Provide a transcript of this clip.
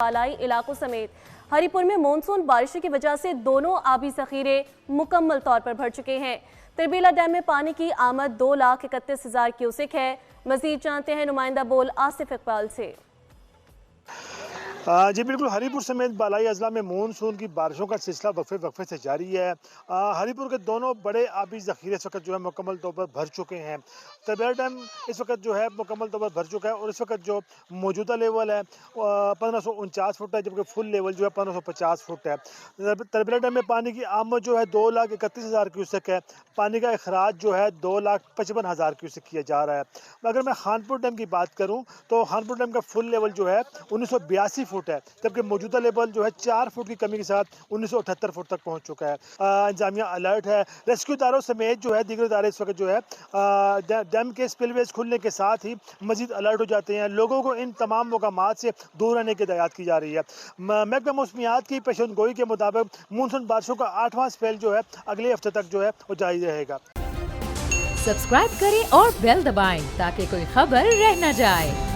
बालाई इलाकों समेत हरिपुर में मानसून बारिशों की वजह से दोनों आबी जखीरे मुकम्मल तौर पर भर चुके हैं। तिरबीला डैम में पानी की आमद 2,31,000 क्यूसेक है। मजीद जानते हैं नुमाइंदा बोल आसिफ इकबाल से। जी बिल्कुल, हरिपुर समेत बालाई अजला में मानसून की बारिशों का सिलसिला वक्फे से जारी है। हरिपुर के दोनों बड़े आबी ज़ख़ीरे इस वक्त जो है मुकम्मल तौर पर भर चुके हैं। तिरबीला डैम इस वक्त जो है मुकम्मल तौर पर भर चुका है और इस वक्त जो मौजूदा लेवल है 1549 फुट है, जबकि फुल लेवल जो है 1550 फुट है। तिरबीला डैम में पानी की आमद जो है 2,31,000 क्यूसेक है। पानी का अखराज जो है 2,55,000 क्यूसेक किया जा रहा है। अगर मैं खानपुर डैम की बात करूँ तो खानपुर डैम का फुल लेवल जो है 1982 फुट है, जबकि मौजूदा लेवल जो है 4 फुट की कमी के साथ 1978 फुट तक पहुंच चुका है। इंतजामिया अलर्ट है। रेस्क्यू इदारों समेत जो है दीगर इदारे इस वक्त जो है डैम के स्पिलवेज खुलने के साथ ही मजीद अलर्ट हो जाते हैं। लोगों को इन तमाम मकामात से दूर रहने की हिदायत की जा रही है। महकमा मौसमियात की पेशेनगोई के मुताबिक मानसून बारिशों का 8वां स्पेल जो है अगले हफ्ते तक जो है वो जारी रहेगा। सब्सक्राइब करें और बेल दबाएं ताकि कोई खबर रह न जाए।